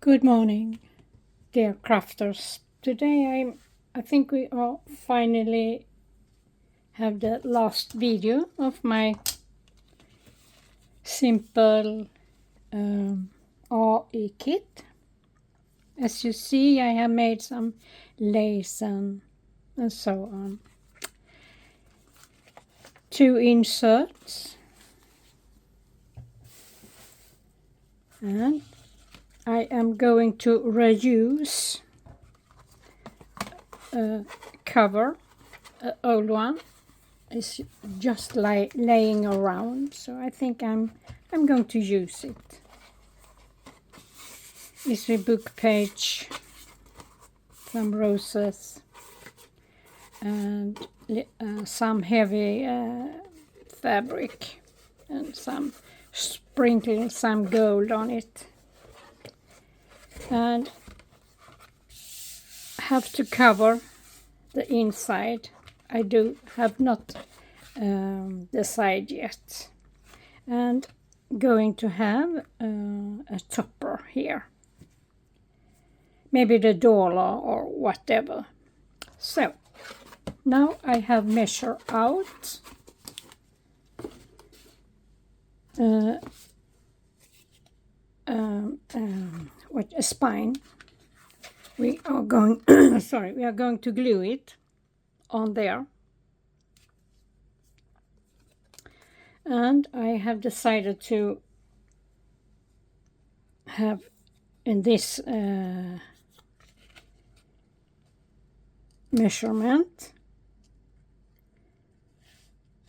Good morning, dear crafters. Today I think we are finally have the last video of my simple AI kit. As you see, I have made some lace and so on. 2 inserts, and I am going to reuse a cover. An old one is just laying around, so I think I'm going to use it. It's a book page, some roses, and some heavy fabric, and sprinkling some gold on it. And have to cover the inside. I have not decided yet, and going to have a topper here, maybe the dollar or whatever. So now I have measured out what a spine. We are going we are going to glue it on there, and I have decided to have in this measurement,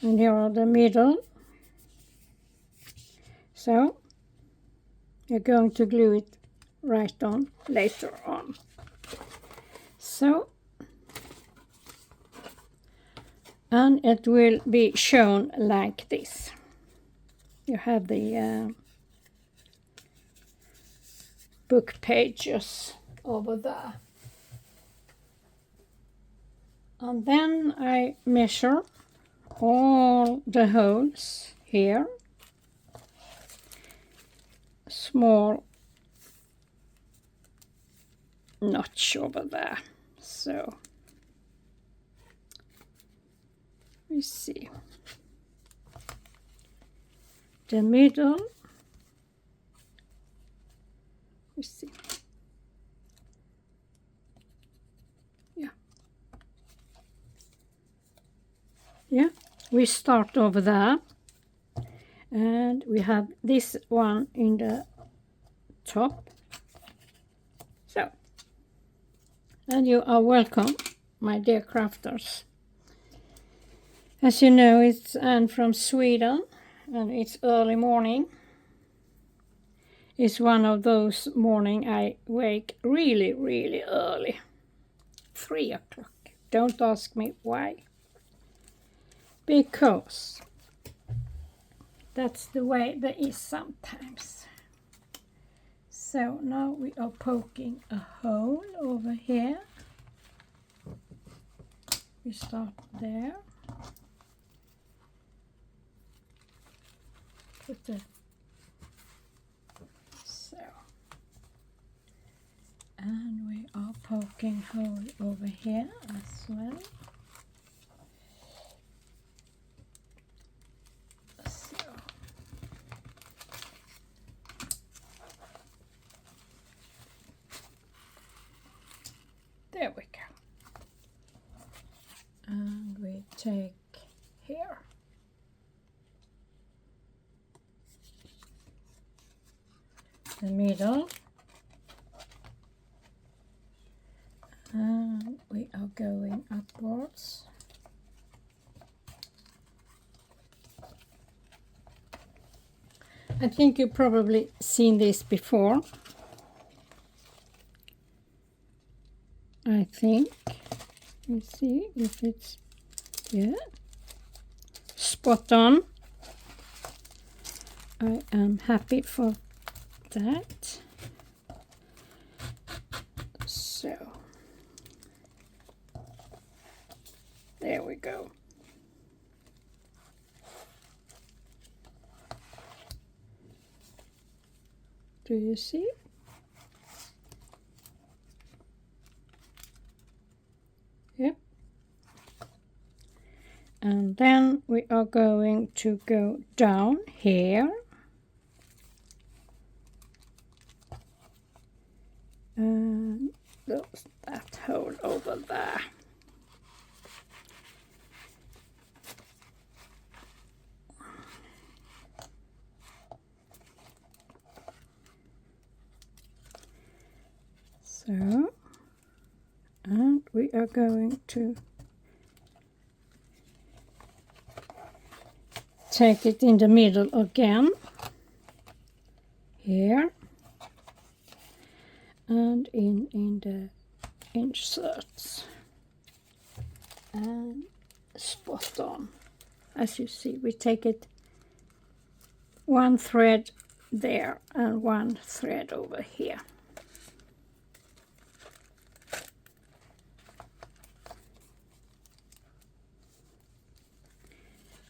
and here are the middle. So you're going to glue it right on later on. So, and it will be shown like this. You have the book pages over there. And then I measure all the holes here. Small notch over there. So we see the middle. We see, yeah. We start over there, and we have this one in the top. So, and you are welcome, my dear crafters. As you know, it's Anne from Sweden, and it's early morning. It's one of those mornings I wake really, really early. 3 o'clock. Don't ask me why. Because that's the way there is sometimes. So now we are poking a hole over here. We start there. Put the and we are poking hole over here as well. So there we go. And we take here. The middle. And we are going upwards. I think you've probably seen this before. I think. Let's see if it's, yeah, spot on. I am happy for that. So there we go. Do you see? And then we are going to go down here. And close that hole over there. So, and we are going to take it in the middle again, here, and in the inserts, and spot on. As you see, we take it one thread there and one thread over here.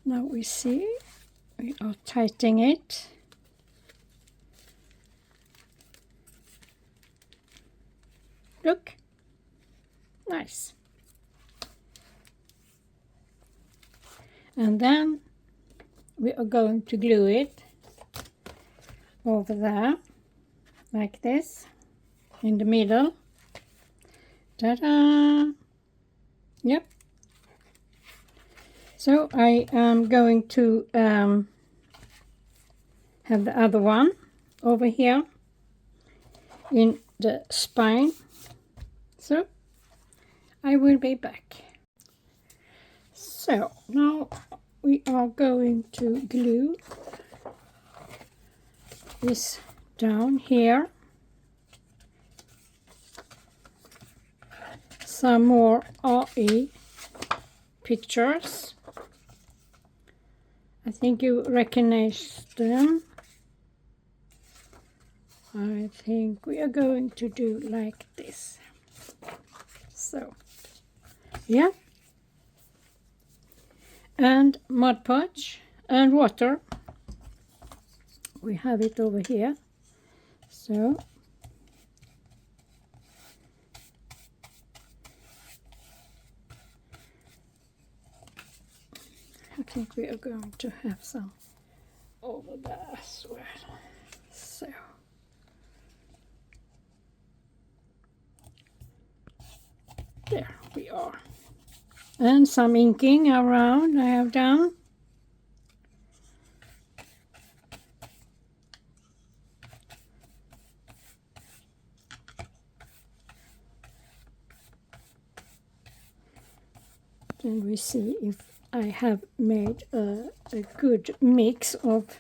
Now we see we are tightening it. Look, nice. And then we are going to glue it over there, like this, in the middle. Ta-da! Yep. So I am going to have the other one over here in the spine. So I will be back. So now we are going to glue this down here. Some more RE pictures. I think you recognize them. I think we are going to do like this. So, yeah. And Mod Podge and water. We have it over here. So, I think we are going to have some over there as well. So, there we are. And some inking around I have done. Then we see if I have made a good mix of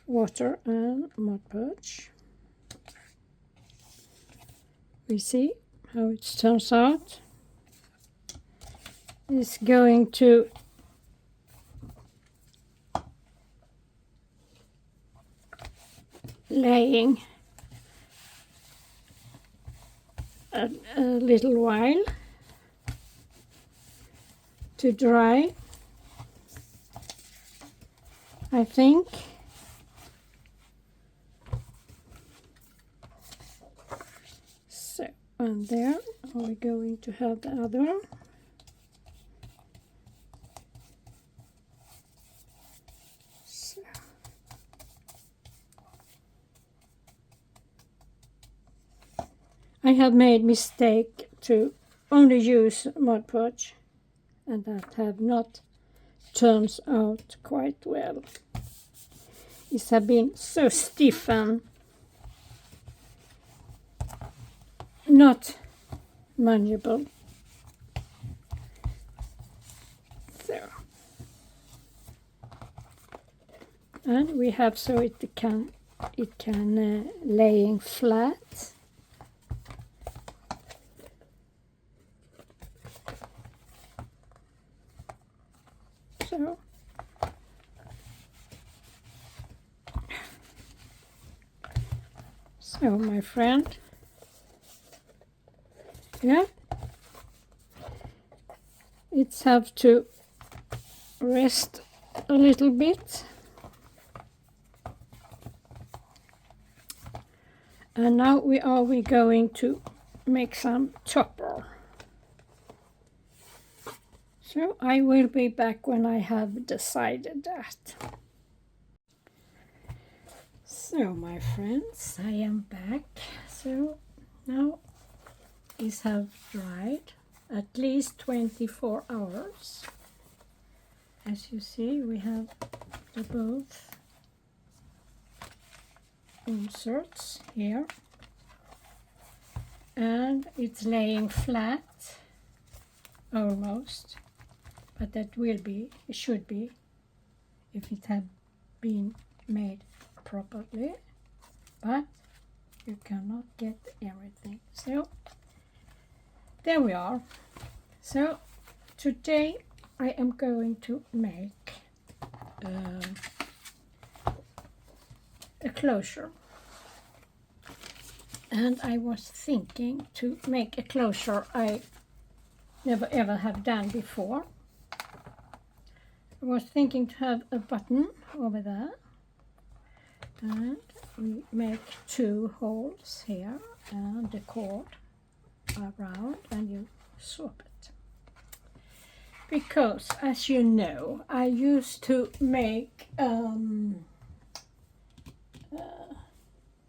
water and Mod Podge. We see how it turns out. It's going to laying a little while to dry, I think. So, and there are we going to have the other one. So, I have made mistake to only use Mod Podge, and that have not turned out quite well. It has been so stiff and not manageable. So, and we have so it can laying flat. So my friend, yeah, it's have to rest a little bit, and now we going to make some topper. So I will be back when I have decided that. So my friends, I am back. So now these have dried at least 24 hours. As you see, we have the both inserts here, and it's laying flat almost, but that will be, it should be, if it had been made properly, but you cannot get everything. So there we are. So today I am going to make a closure, and I was thinking to make a closure I never ever have done before. I was thinking to have a button over there, and we make 2 holes here and the cord around, and you swap it. Because, as you know, I used to make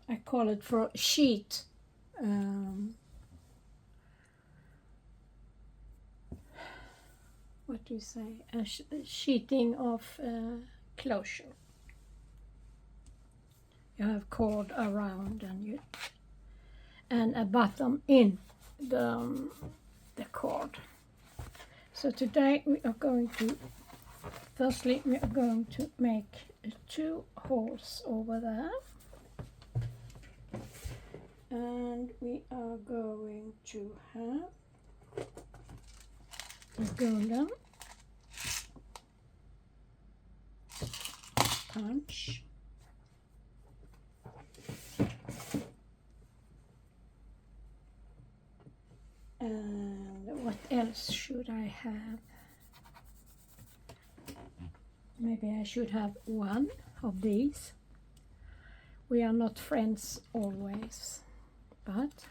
I call it for sheet what do you say, a sheeting of closure. You have cord around and a bottom in the cord. So today we are going to, firstly we are going to make 2 holes over there, and we are going to have a golden punch, and what else should I have? Maybe I should have 1 of these. We are not friends always, but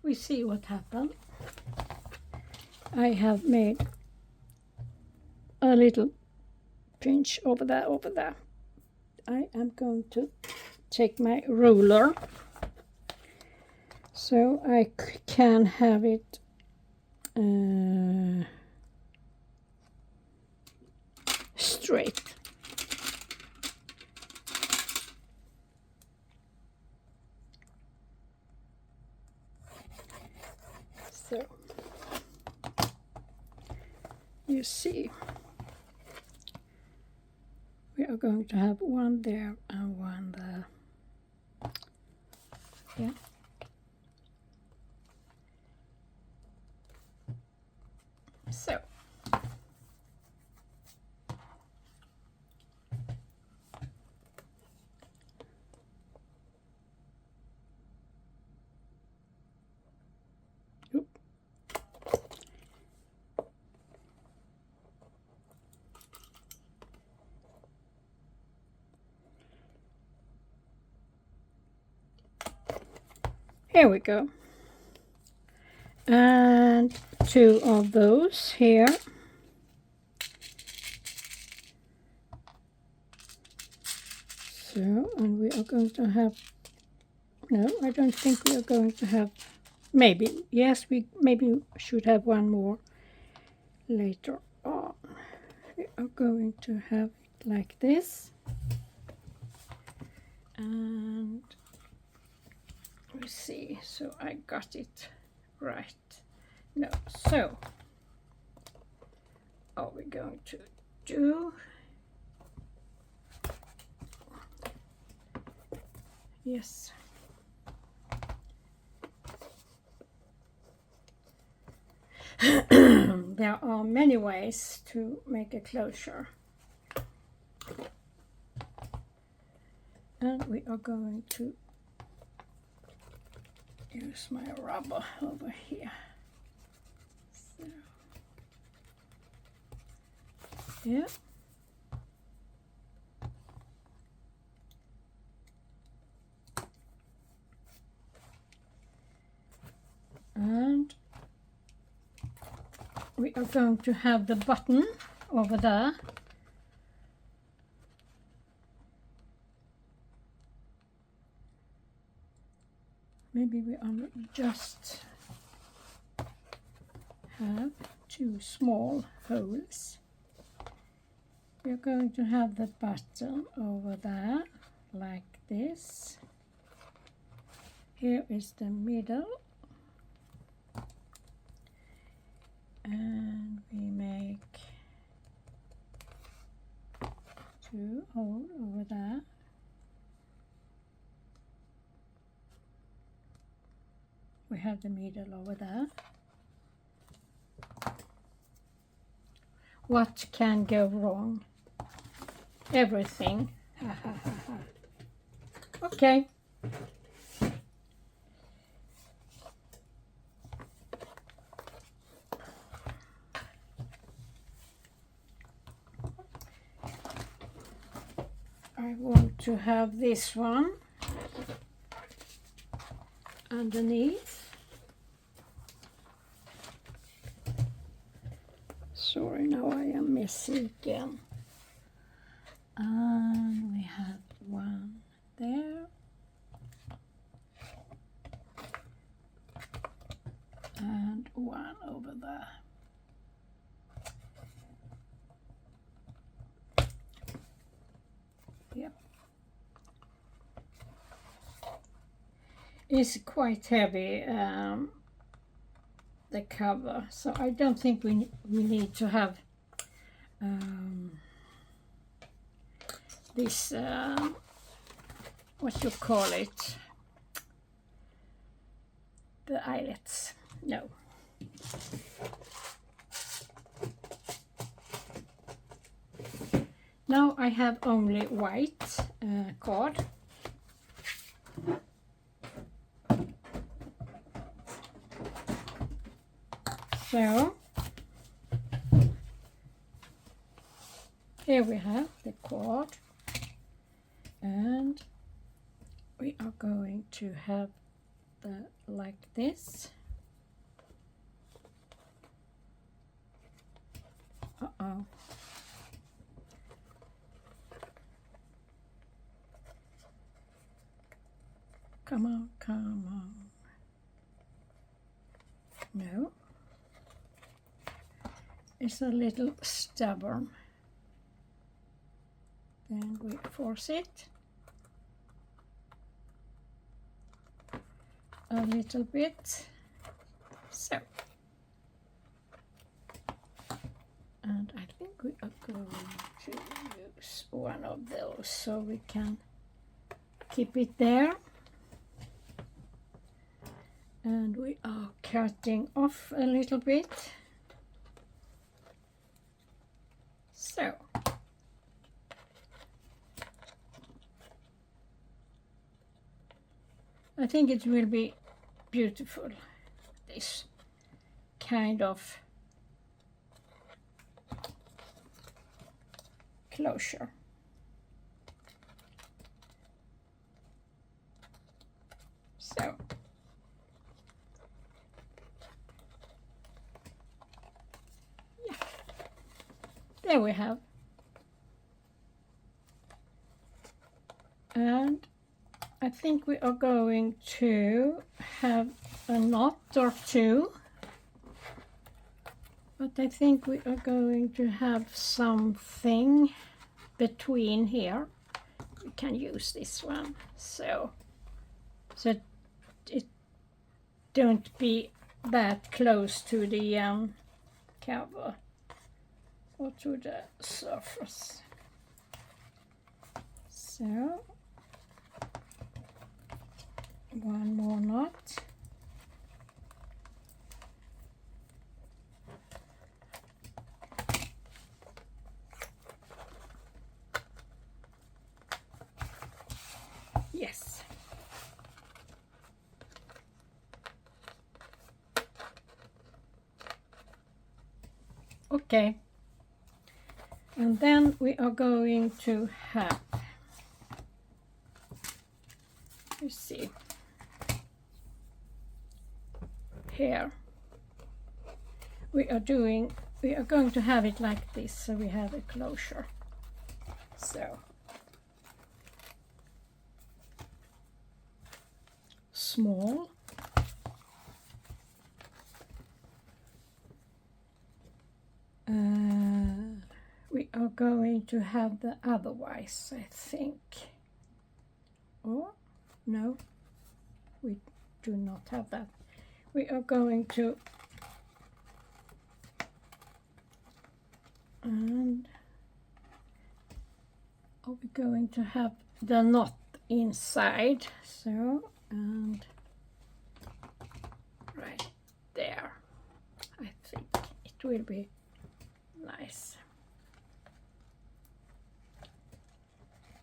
we see what happens. I have made a little pinch over there, over there. I am going to take my ruler so I can have it straight. So you see, we are going to have 1 there and 1 there. Yeah. So here we go, and 2 of those here. So, and we are going to have, no, I don't think we are going to have, maybe, yes, we maybe should have 1 more later on. We are going to have it like this, and we see, so I got it right. No, so are we going to do, yes, there are many ways to make a closure, and we are going to use my rubber over here. So, yeah. And we are going to have the button over there. Maybe we only just have 2 small holes. We're going to have the button over there, like this. Here is the middle. And we make 2 holes over there. We have the middle over there. What can go wrong? Everything. Okay. I want to have this one underneath. Sorry, now I am messy again. And we have one there. And one over there. Yep. It's quite heavy, the cover, so I don't think we need to have this, what you call it, the eyelets. No. Now I have only white card. So here we have the card, and we are going to have the like this. Uh-oh. Come on, come on. No. It's a little stubborn. Then we force it a little bit. So. And I think we are going to use one of those so we can keep it there. And we are cutting off a little bit. So. I think it will be beautiful, this kind of closure. So. Yeah. There we have. And I think we are going to have a knot or two, but I think we are going to have something between here. We can use this one, so it don't be that close to the cover or to the surface. So. One more knot. Yes. Okay. And then we are going to have, let's see. Here we are going to have it like this, so we have a closure. So small. We are going to have the otherwise, I think. Or no, we do not have that. We are going to, and are we going to have the knot inside? So, and right there, I think it will be nice.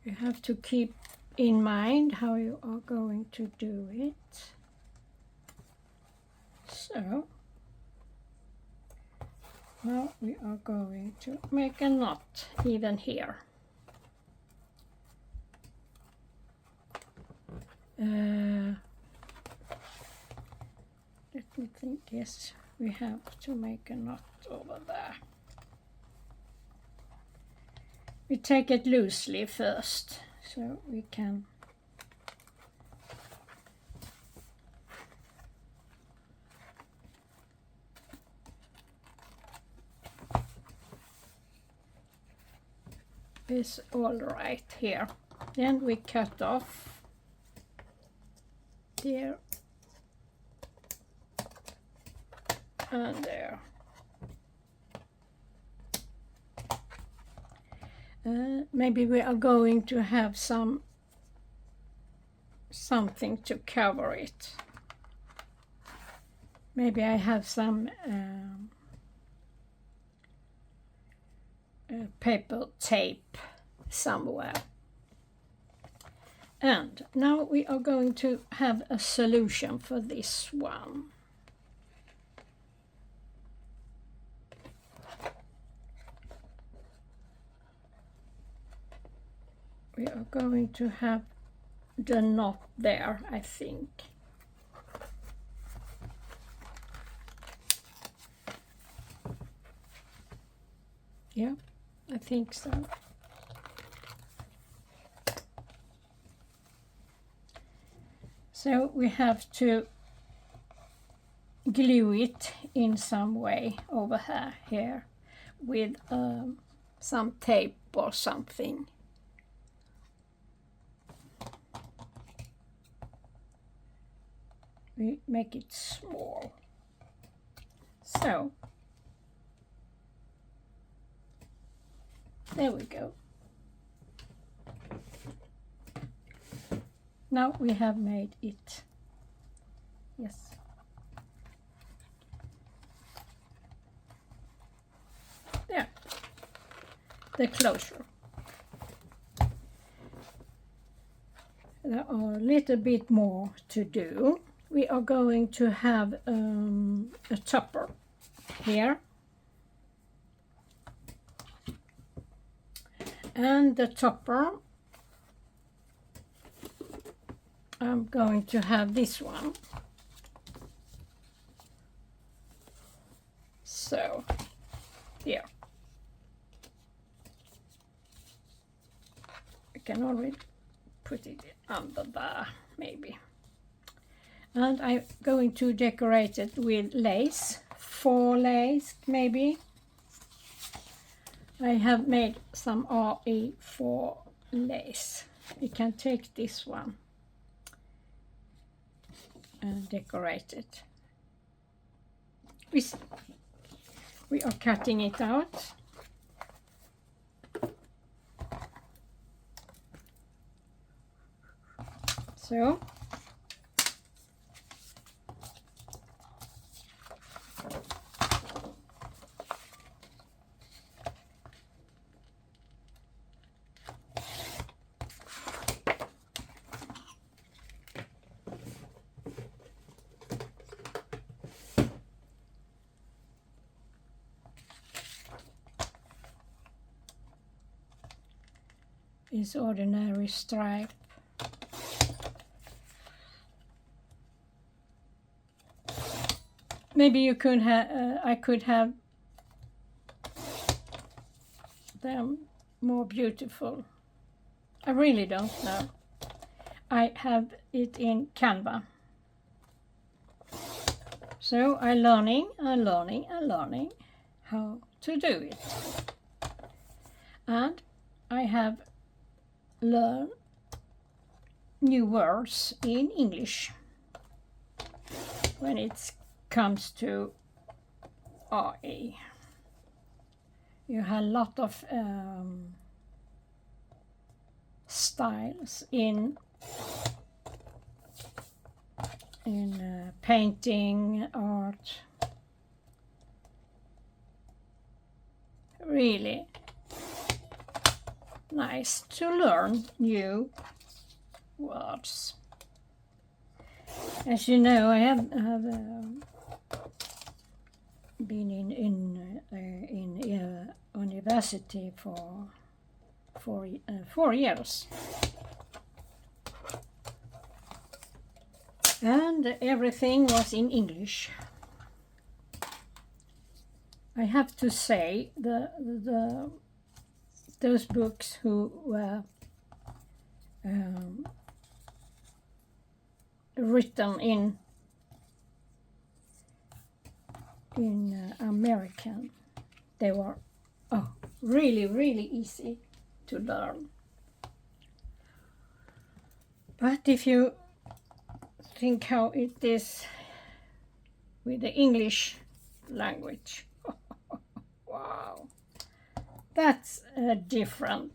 You have to keep in mind how you are going to do it. So now we are going to make a knot even here. Let me think. Yes, we have to make a knot over there. We take it loosely first, so we can it's all right here. Then we cut off here and there. Maybe we are going to have something to cover it. Maybe I have some paper tape somewhere. And now we are going to have a solution for this one. We are going to have the knot there, I think. Yeah, I think so. So we have to glue it in some way over here with some tape or something. We make it small. So there we go. Now we have made it. Yes. There. The closure. There are a little bit more to do. We are going to have a topper here. And the topper, I'm going to have this one. So, here. I can already put it under there, maybe. And I'm going to decorate it with lace, 4 lace maybe. I have made some RE4 lace. We can take this one and decorate it. We are cutting it out. So is ordinary stripe. Maybe you could have, I could have them more beautiful. I really don't know. I have it in Canva. So I'm learning how to do it. And I have learned new words in English when it comes to AI. You have a lot of styles in painting, art. Really nice to learn new words. As you know, I have been in university for 4 years, and everything was in English. I have to say, those books who were written in American, they were really easy to learn. But if you think how it is with the English language, wow, that's a different,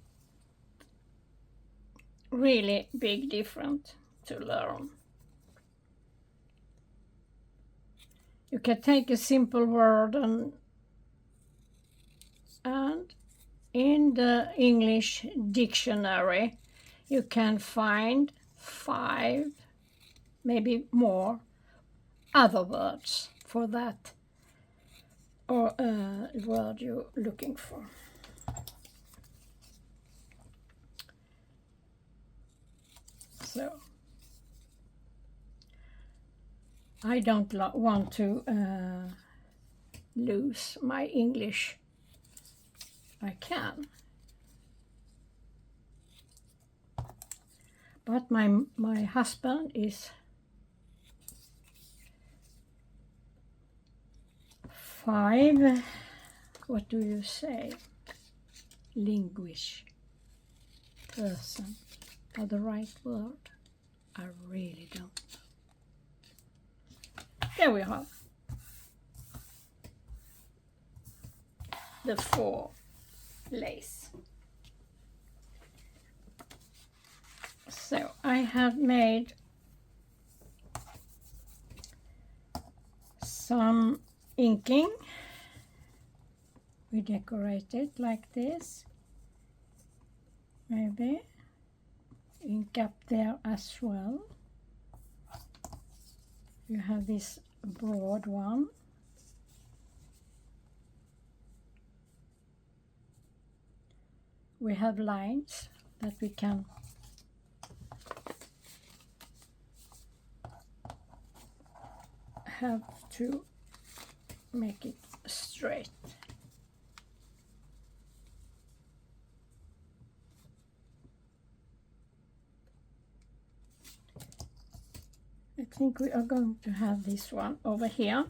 really big difference to learn. You can take a simple word and in the English dictionary you can find 5, maybe more, other words for that or word you're looking for. So I don't want to lose my English. I can, but my husband is 5, what do you say, linguist person. Are the right word? I really don't know. There we have the 4 lace. So I have made some inking. We decorate it like this. Maybe ink up there as well. You have this broad one. We have lines that we can have to make it straight. I think we are going to have this one over here.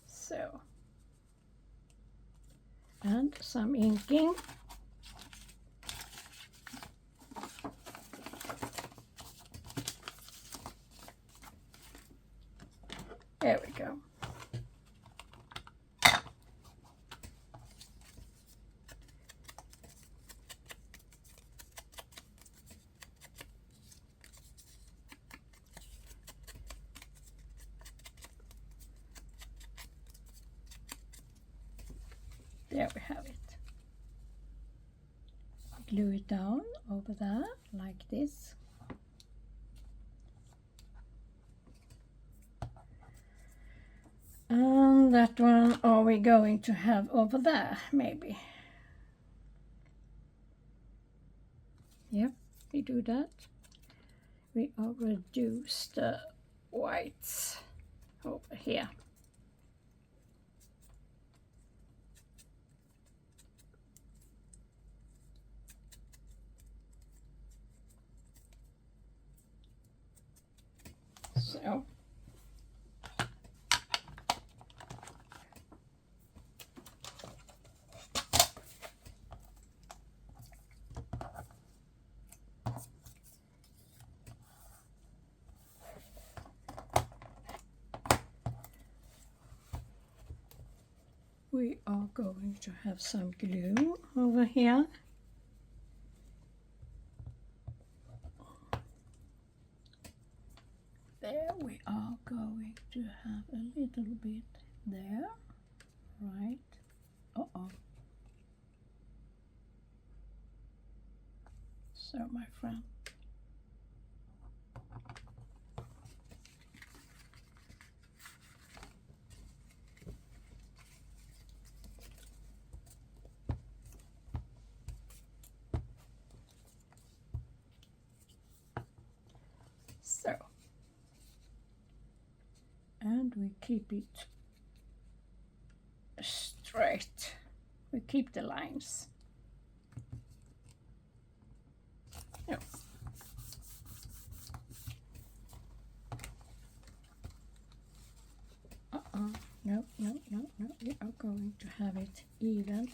So, and some inking. There we go. There we have it. Glue it down over there like this. And that one are we going to have over there, maybe? Yep, we do that. We reduce the whites over here. So we are going to have some glue over here. There we are going to have a little bit there, right? Uh-oh. So, my friend, so, and we keep it straight. We keep the lines. Yeah. No, no, no, no. We are going to have it even.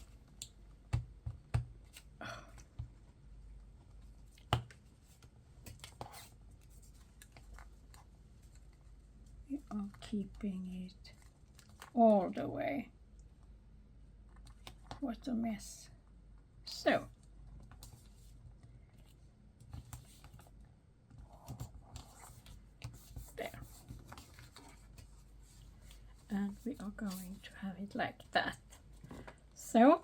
We are keeping it all the way. What a mess. So, there. And we are going to have it like that. So,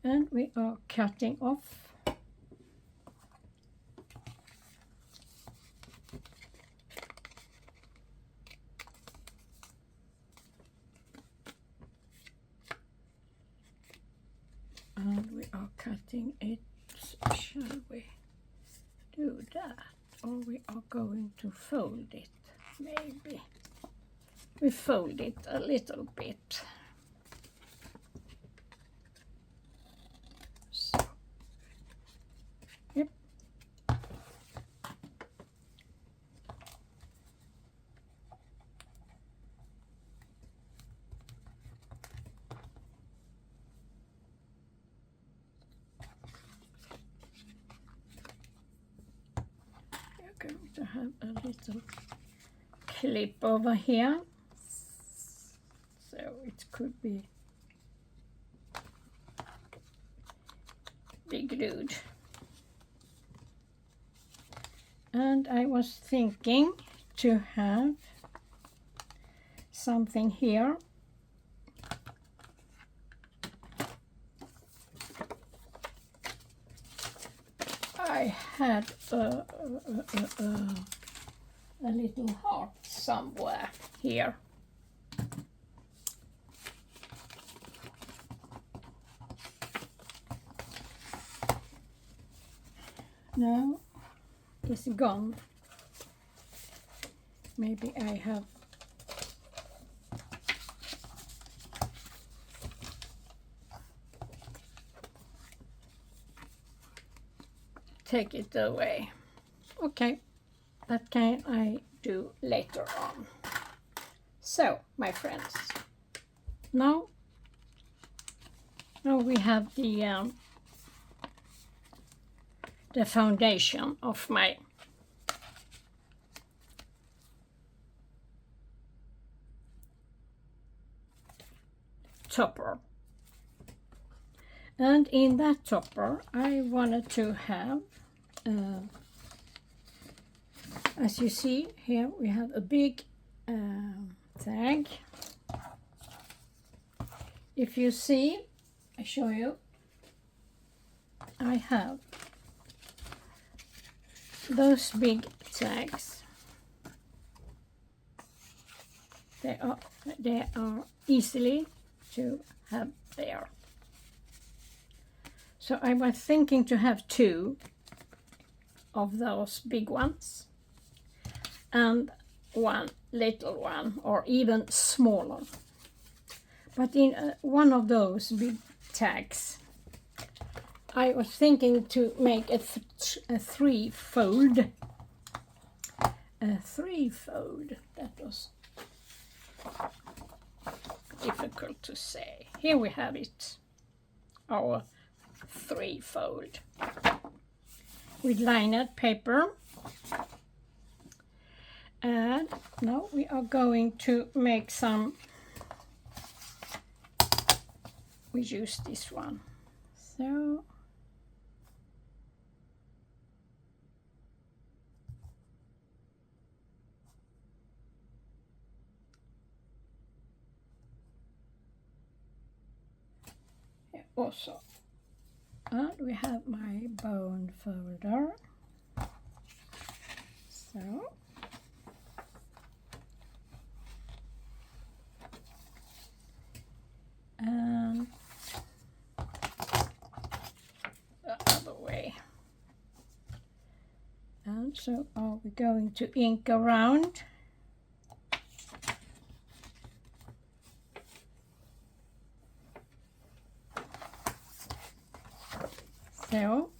and we are cutting off and we are cutting it. Shall we do that, or we are going to fold it? Maybe we fold it a little bit. So, yep. We're going to have a little clip over here, so it could be glued. And I was thinking to have something here. I had a little heart somewhere here. Now it's gone. Maybe I have take it away. Okay, that can I do later on. So, my friends, now we have the foundation of my topper. And in that topper, I wanted to have, as you see here, we have a big tag. If you see, I show you, I have those big tags. They are easily to have there. So I was thinking to have 2 of those big ones, and one little one or even smaller. But in one of those big tags, I was thinking to make a threefold. A threefold, that was difficult to say. Here we have it, our threefold. With lined paper. And now we are going to make some, we use this one. So here also. And we have my bone folder. So and the other way. And so are we going to ink around. So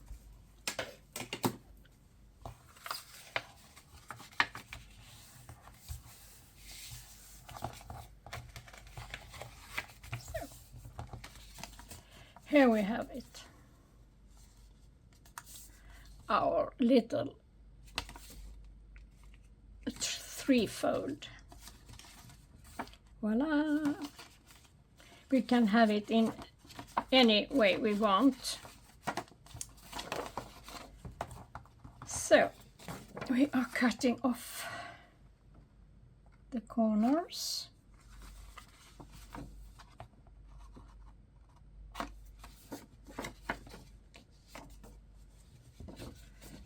here we have it, our little threefold. Voila! We can have it in any way we want. So we are cutting off the corners.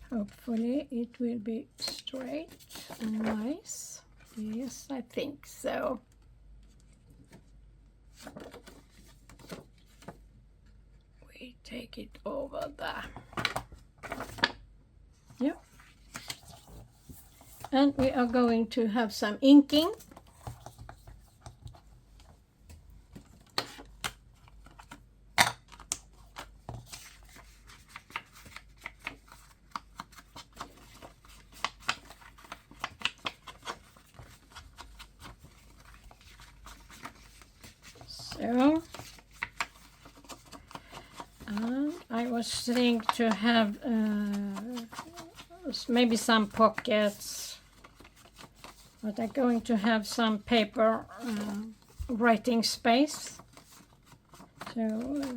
Hopefully it will be straight and nice. Yes, I think so. We take it over there. Yep. And we are going to have some inking. So, and I was thinking to have maybe some pockets, but I'm going to have some paper writing space. So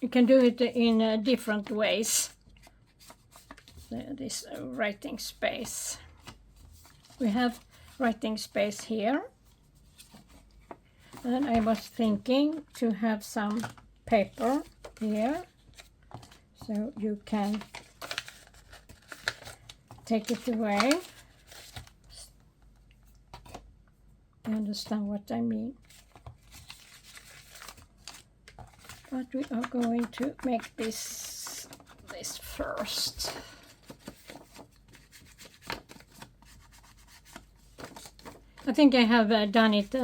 you can do it in different ways. This writing space. We have writing space here. And I was thinking to have some paper here, so you can take it away. You understand what I mean? But we are going to make this first. I think I have done it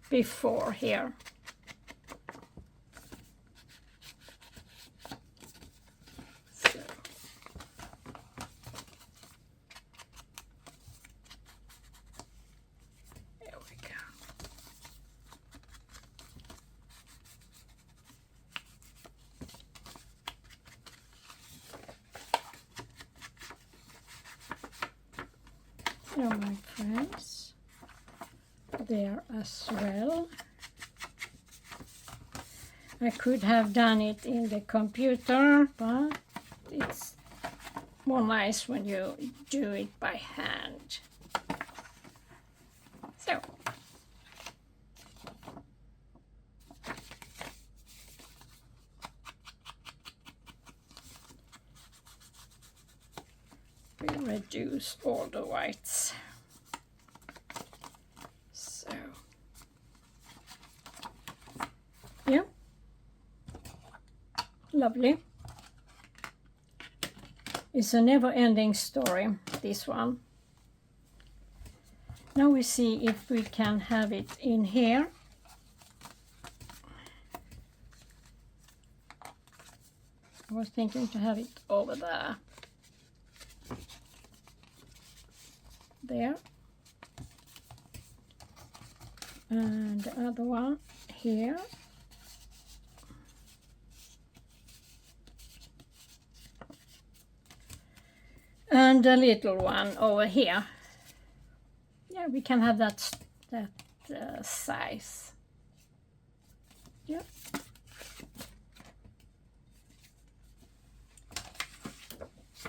before here. So. There we go. So my friends, there as well. I could have done it in the computer, but it's more nice when you do it by hand. So we reduce all the whites. So yeah. Lovely. It's a never-ending story, this one. Now we see if we can have it in here. I was thinking to have it over there. There. And the other one here. And a little one over here. Yeah, we can have that size. Yeah.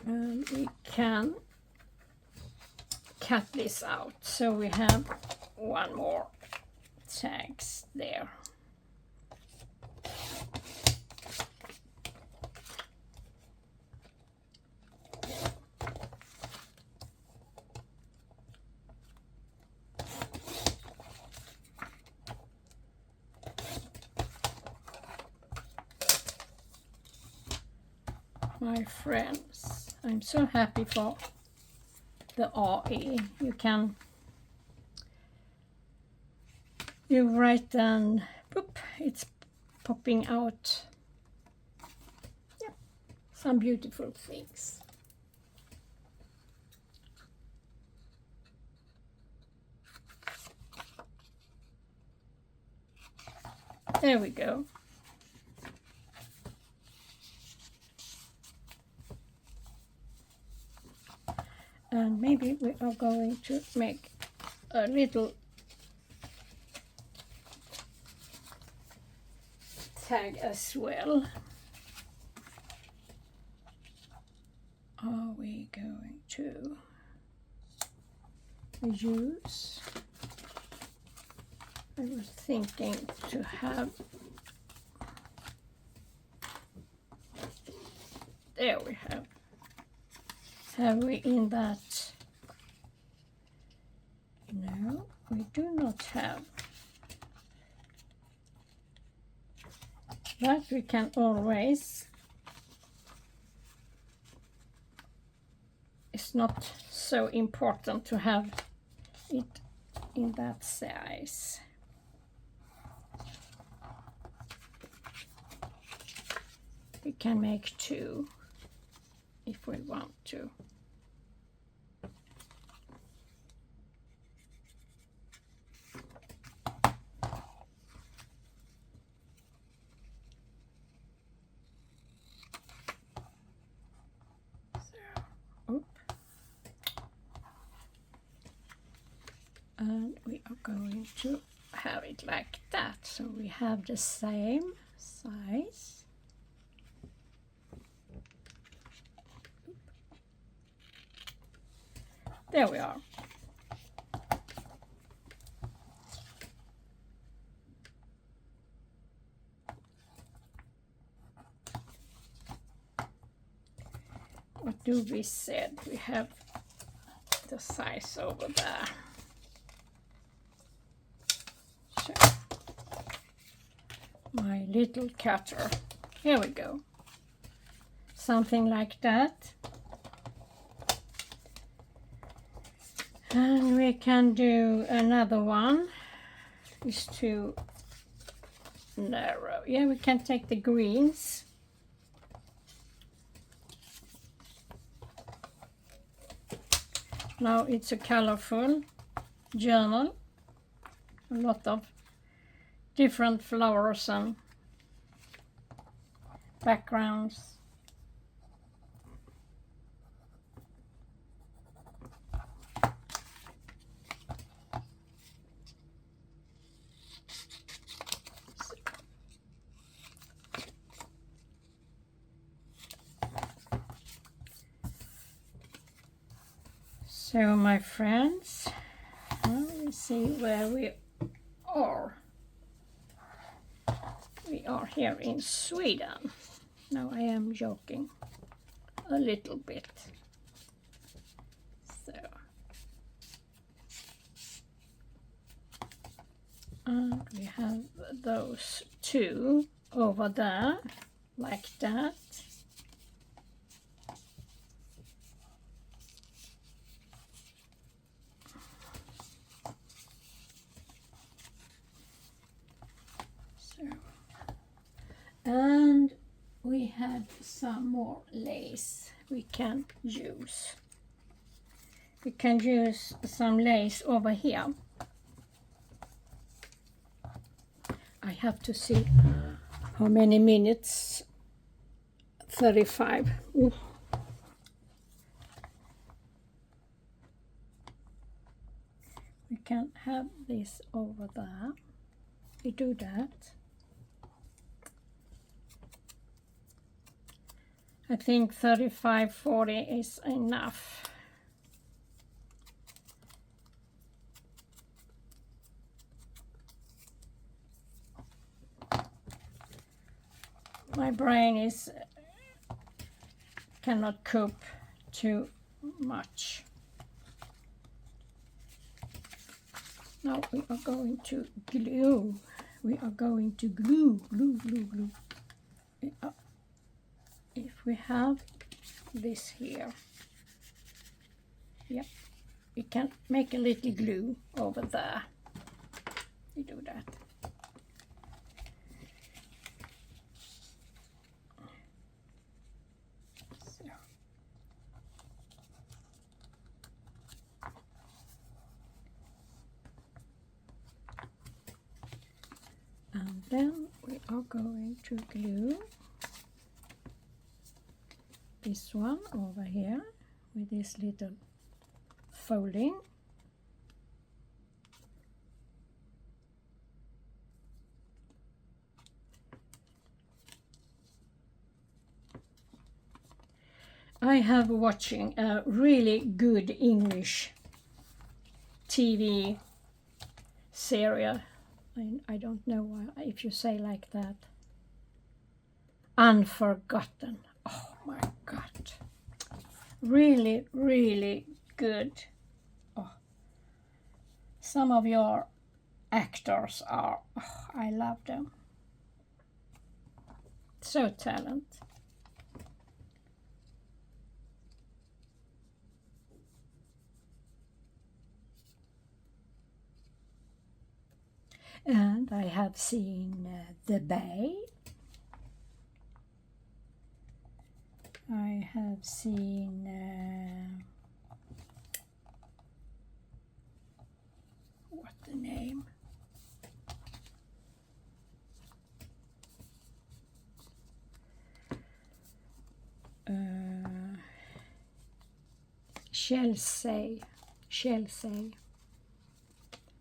And we can cut this out, so we have one more tags there. My friends, I'm so happy for the AI. You write and boop, it's popping out. Yeah, some beautiful things. There we go. And maybe we are going to make a little tag as well. Are we going to use? I was thinking to have, there we have. Have we in that? No, we do not have. But we can always, it's not so important to have it in that size. We can make two if we want to. And we are going to have it like that, so we have the same size. There we are. What do we said? We have the size over there. So, my little cutter. Here we go. Something like that. And we can do another one. Is too narrow. Yeah, we can take the greens. Now it's a colorful journal. A lot of different flowers and backgrounds. So my friends, let's see where we are. We are here in Sweden. No, I am joking a little bit. So, and we have those two over there, like that. have some more lace we can use. We can use some lace over here. I have to see how many minutes. 35. Ooh. We can have this over there. We do that. I think 35, 40 is enough. My brain cannot cope too much. Now we are going to glue. We are going to glue. If we have this here, yep, we can make a little glue over there. We do that. So. And then we are going to glue this one over here with this little folding. I have watching a really good English TV series. I don't know if you say like that. Unforgotten. Oh my God. Really, really good. Oh. Some of your actors are, oh, I love them. So talented. And I have seen The Bay. I have seen what the name? Chelsea.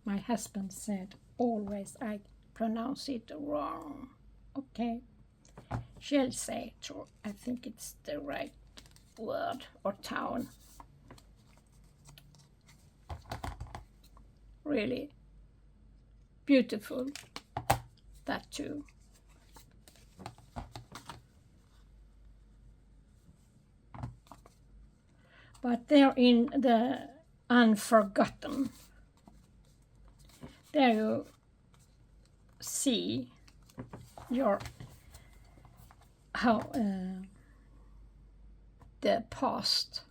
My husband said always I pronounce it wrong. Okay. Chelsea, I think it's the right word or town. Really beautiful, that too. But they're in the Unforgotten. There you see how the past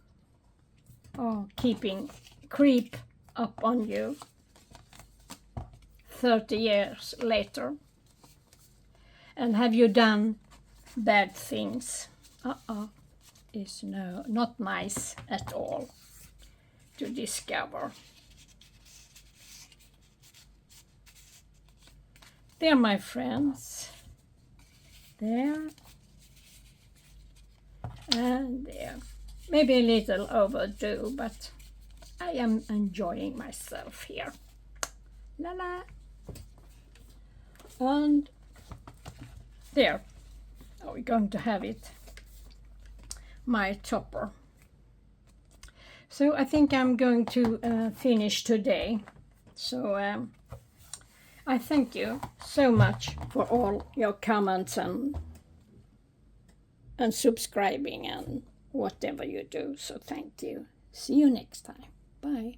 are creep up on you 30 years later. And have you done bad things? Is not nice at all to discover. There, my friends. There. And there. Maybe a little overdue, but I am enjoying myself here. La la. And there. Are we going to have it? My topper. So I think I'm going to finish today. So I thank you so much for all your comments and subscribing and whatever you do. So thank you. See you next time. Bye.